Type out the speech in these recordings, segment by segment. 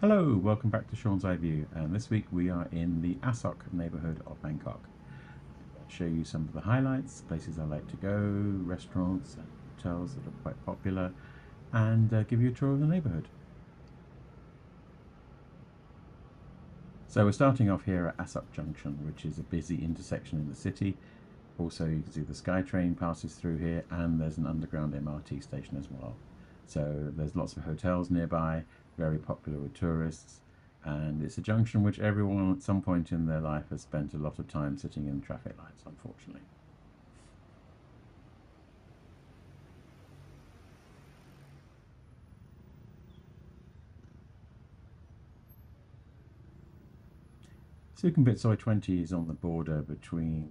Hello, welcome back to Sean's Eye View, and this week we are in the Asok neighbourhood of Bangkok. I'll show you some of the highlights, places I like to go, restaurants and hotels that are quite popular, and give you a tour of the neighbourhood. So we're starting off here at Asok Junction, which is a busy intersection in the city. Also, you can see the SkyTrain passes through here, and there's an underground MRT station as well. So there's lots of hotels nearby, very popular with tourists, and it's a junction which everyone at some point in their life has spent a lot of time sitting in traffic lights, unfortunately. Sukhumvit Soi 20 is on the border between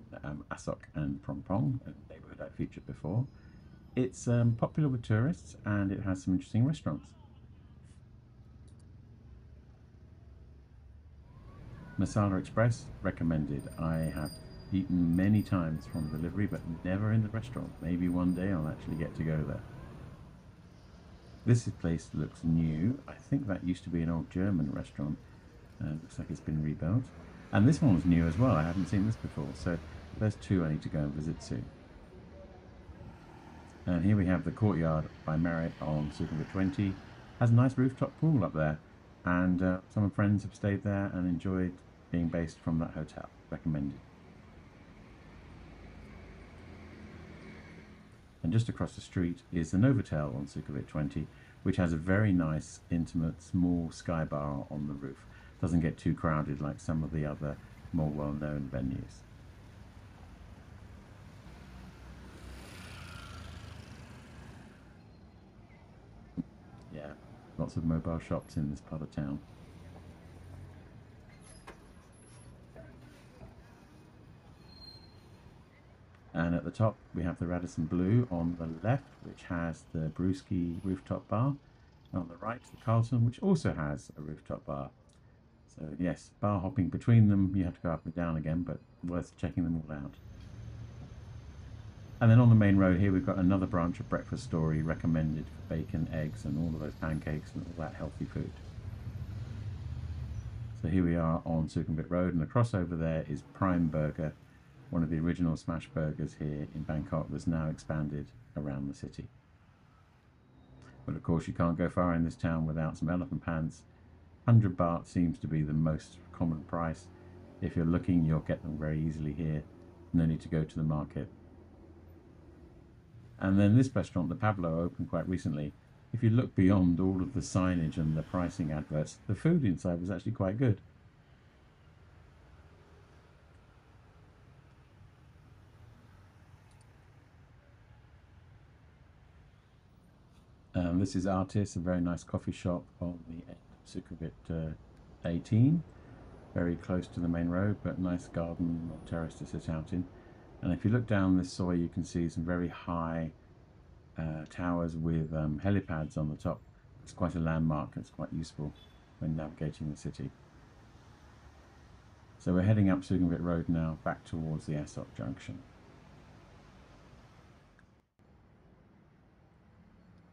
Asok and Prong Prong, a neighbourhood I featured before. It's popular with tourists and it has some interesting restaurants. Masala Express, recommended. I have eaten many times from delivery, but never in the restaurant. Maybe one day I'll actually get to go there. This place looks new. I think that used to be an old German restaurant. Looks like it's been rebuilt. And this one's new as well. I haven't seen this before. So there's two I need to go and visit soon. And here we have the Courtyard by Marriott on Sukhumvit 20. Has a nice rooftop pool up there. And some friends have stayed there and enjoyed being based from that hotel. Recommended. And just across the street is the Novotel on Sukhumvit 20, which has a very nice, intimate, small sky bar on the roof. Doesn't get too crowded like some of the other more well-known venues. Yeah, lots of mobile shops in this part of town. And at the top, we have the Radisson Blue on the left, which has the Brewski rooftop bar. And on the right, the Carlton, which also has a rooftop bar. So yes, bar hopping between them, you have to go up and down again, but worth checking them all out. And then on the main road here, we've got another branch of Breakfast Story recommended for bacon, eggs, and all of those pancakes and all that healthy food. So here we are on Sukhumvit Road, and across over there is Prime Burger, one of the original smash burgers here in Bangkok that's now expanded around the city. But of course, you can't go far in this town without some elephant pants. 100 baht seems to be the most common price. If you're looking, you'll get them very easily here. No need to go to the market. And then this restaurant, the Pablo, opened quite recently. If you look beyond all of the signage and the pricing adverts, the food inside was actually quite good. This is Artis, a very nice coffee shop on the end of Sukhumvit 18, very close to the main road, but nice garden or terrace to sit out in. And if you look down this soi, you can see some very high towers with helipads on the top. It's quite a landmark. It's quite useful when navigating the city. So we're heading up Sukhumvit Road now, back towards the Asok Junction.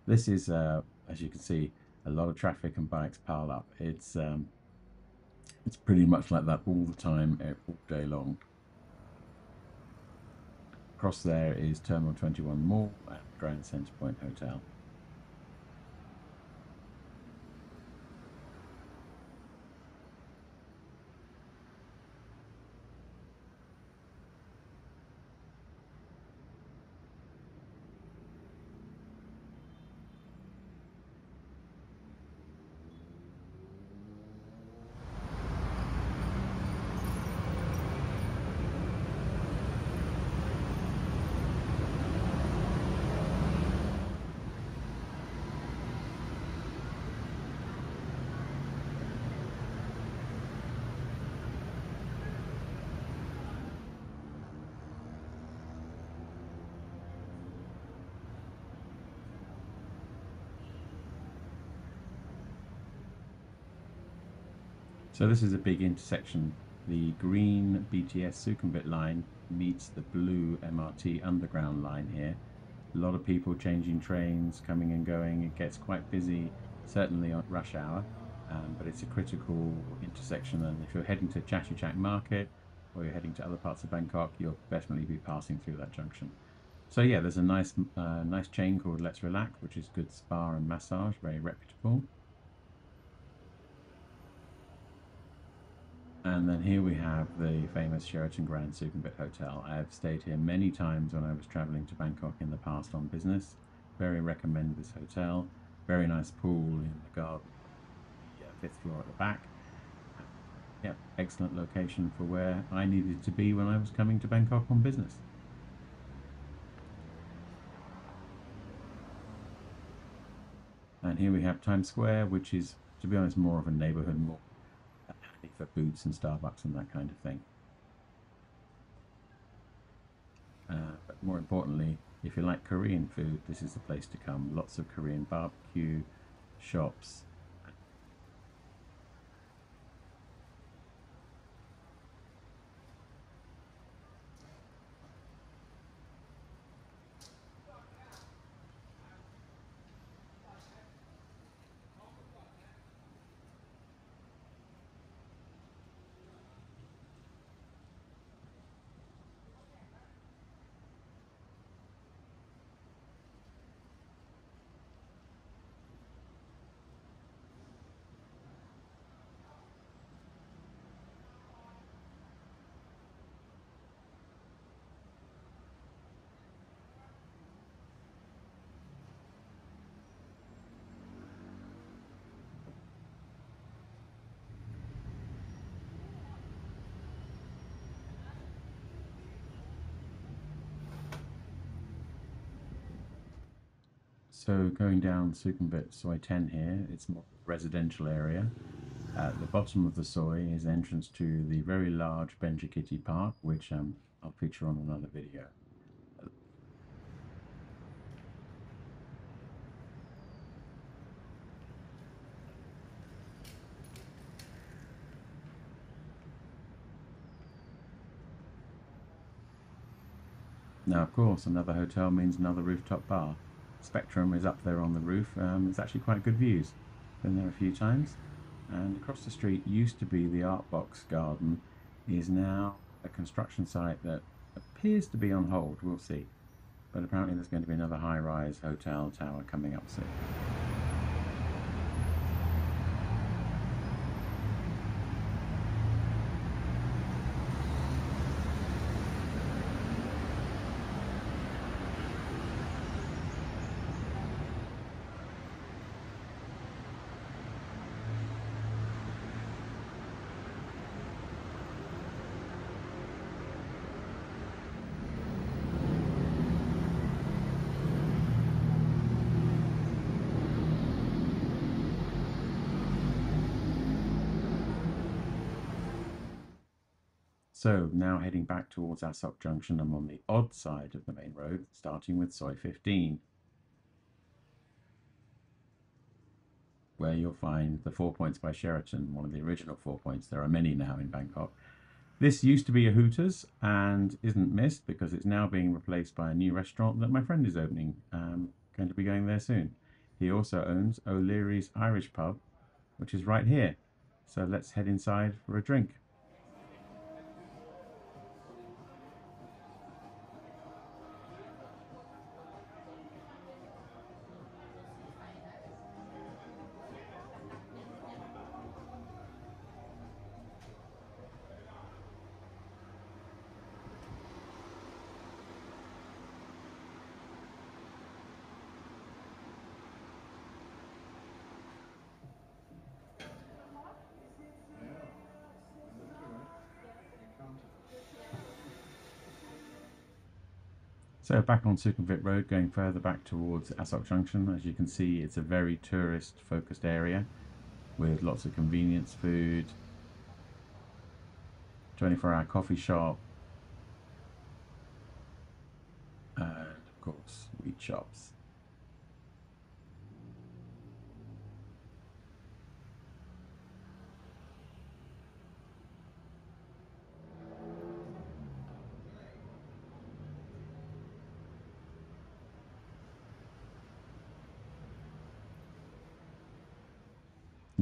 This is, as you can see, a lot of traffic and bikes piled up. It's pretty much like that all the time, all day long. Across there is Terminal 21 Mall and Grand Centrepoint Hotel. So this is a big intersection. The green BTS Sukhumvit line meets the blue MRT underground line here. A lot of people changing trains, coming and going. It gets quite busy, certainly at rush hour. but it's a critical intersection, and if you're heading to Chatuchak Market or you're heading to other parts of Bangkok, you'll definitely be passing through that junction. So yeah, there's a nice chain called Let's Relax, which is good spa and massage, very reputable. And then here we have the famous Sheraton Grand Sukhumvit Hotel. I have stayed here many times when I was traveling to Bangkok in the past on business. Very recommend this hotel. Very nice pool in the garden, the fifth floor at the back. Yep, excellent location for where I needed to be when I was coming to Bangkok on business. And here we have Times Square, which is, to be honest, more of a neighborhood, more handy for Boots and Starbucks and that kind of thing. But more importantly, if you like Korean food, this is the place to come. Lots of Korean barbecue shops. So going down Sukhumvit Soi 10 here, it's more residential area. At the bottom of the Soi is entrance to the very large Benjikiti Park, which I'll feature on another video. Now, of course, another hotel means another rooftop bar. Spectrum is up there on the roof. It's actually quite good views. Been there a few times. And across the street used to be the Art Box Garden, is now a construction site that appears to be on hold. We'll see. But apparently there's going to be another high-rise hotel tower coming up soon. So now heading back towards Asok Junction, I'm on the odd side of the main road, starting with Soi 15, where you'll find the 4 Points by Sheraton, one of the original 4 Points. There are many now in Bangkok. This used to be a Hooters and isn't missed because it's now being replaced by a new restaurant that my friend is opening. Going to be going there soon. He also owns O'Leary's Irish Pub, which is right here. So let's head inside for a drink. So back on Sukhumvit Road, going further back towards Asok Junction. As you can see, it's a very tourist-focused area with lots of convenience food, 24-hour coffee shop, and of course, wheat shops.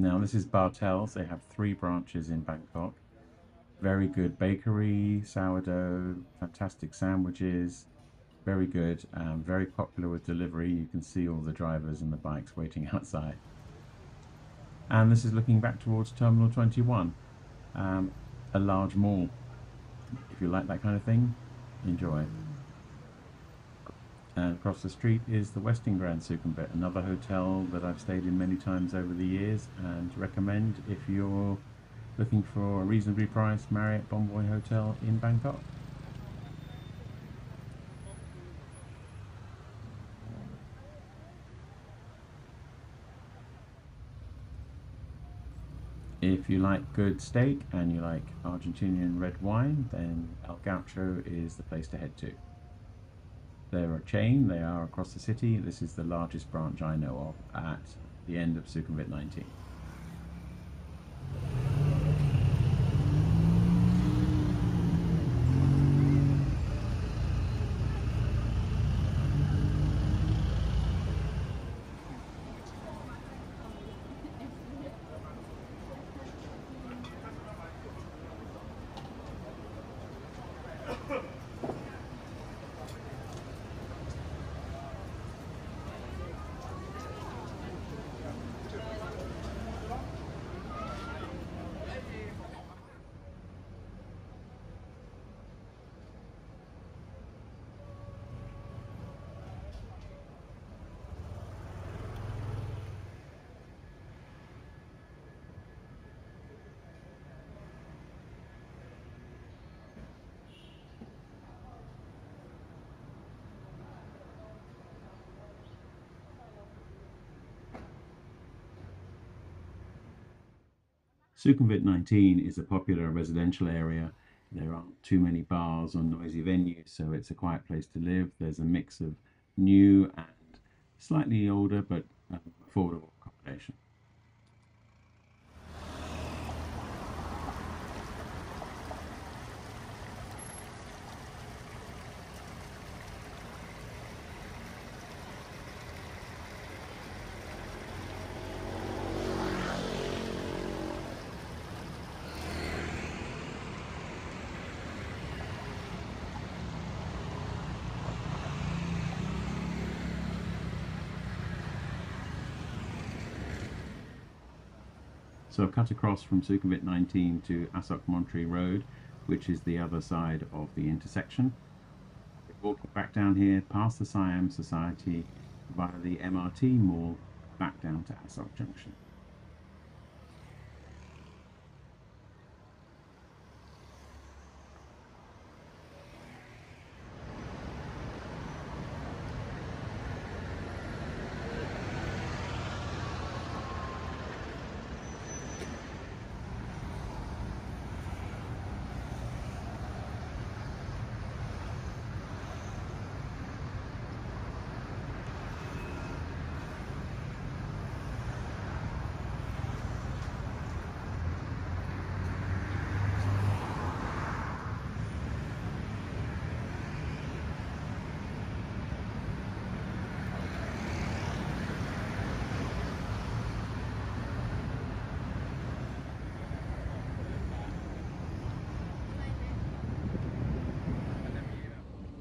Now this is Bartels. They have 3 branches in Bangkok. Very good bakery, sourdough, fantastic sandwiches, very good, very popular with delivery. You can see all the drivers and the bikes waiting outside. And this is looking back towards Terminal 21, a large mall. If you like that kind of thing, enjoy. And across the street is the Westin Grand Sukhumvit, another hotel that I've stayed in many times over the years and recommend if you're looking for a reasonably priced Marriott Bonvoy hotel in Bangkok. If you like good steak and you like Argentinian red wine, then El Gaucho is the place to head to. They're a chain, they are across the city. This is the largest branch I know of at the end of Sukhumvit 19. Sukhumvit 19 is a popular residential area. There aren't too many bars or noisy venues, so it's a quiet place to live. There's a mix of new and slightly older but affordable accommodation. So I've cut across from Sukhumvit 19 to Asok Montree Road, which is the other side of the intersection. Walking back down here, past the Siam Society, via the MRT Mall, back down to Asok Junction.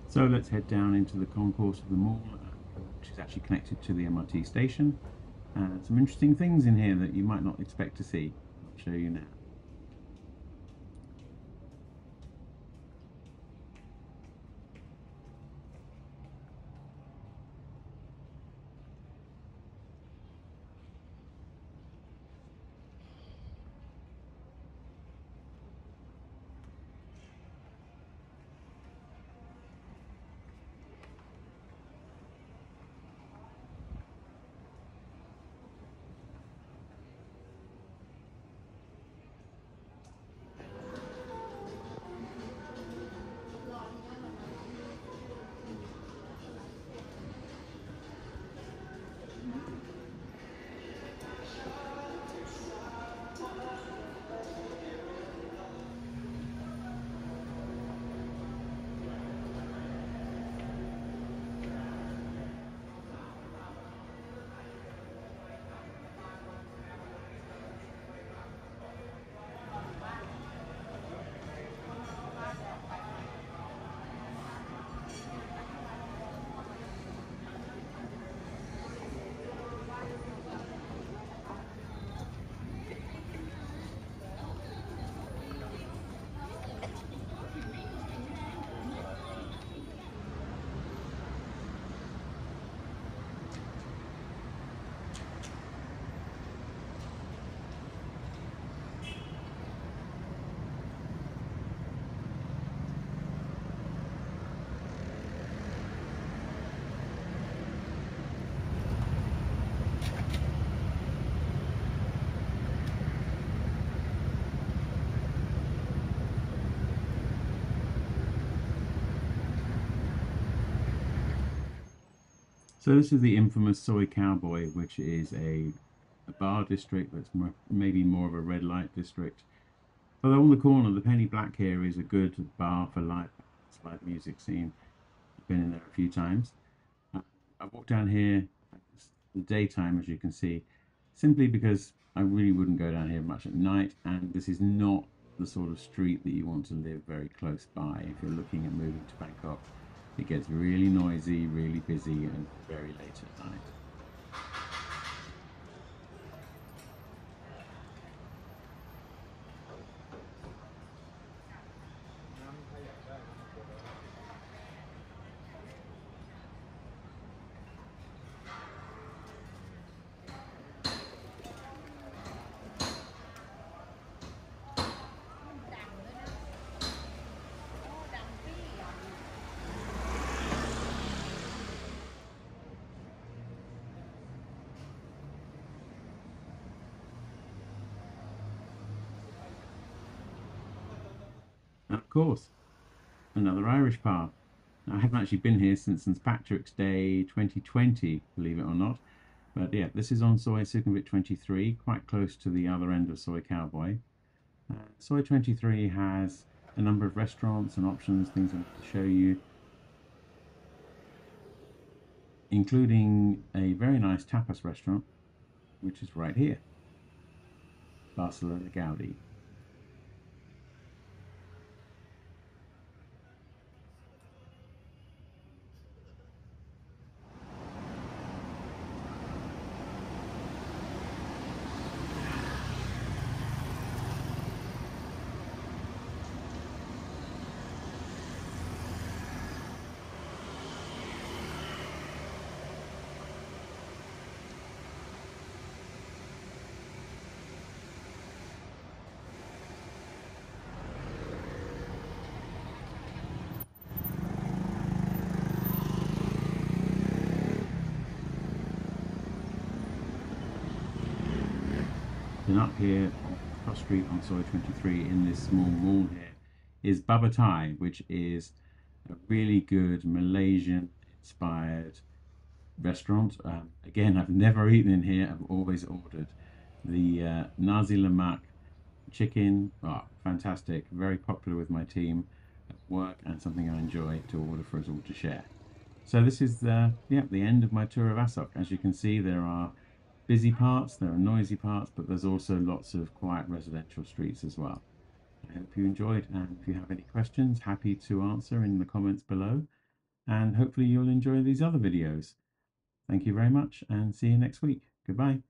So let's head down into the concourse of the mall, which is actually connected to the MRT station. Some interesting things in here that you might not expect to see. I'll show you now. So this is the infamous Soy Cowboy, which is a bar district that's maybe more of a red light district. Although on the corner, the Penny Black here is a good bar for live music scene. I've been in there a few times. Uh, I walk down here in the daytime, as you can see, simply because I really wouldn't go down here much at night, and this is not the sort of street that you want to live very close by if you're looking at moving to Bangkok. It gets really noisy, really busy, and very late at night. And of course, another Irish pub. I haven't actually been here since St Patrick's Day 2020, believe it or not. But yeah, this is on Soy Sukhumvit 23, quite close to the other end of Soy Cowboy. Soy 23 has a number of restaurants and options, things I want to show you, including a very nice tapas restaurant, which is right here, Barcelona Gaudi. And up here on cross street on Soy 23 in this small mall here is Baba Thai, which is a really good Malaysian inspired restaurant. Again, I've never eaten in here, I've always ordered the nasi lemak chicken. Oh, fantastic, very popular with my team at work and something I enjoy to order for us all to share. So this is the end of my tour of Asok. As you can see, there are busy parts, there are noisy parts, but there's also lots of quiet residential streets as well. I hope you enjoyed, and if you have any questions, happy to answer in the comments below, and hopefully you'll enjoy these other videos. Thank you very much, and see you next week. Goodbye.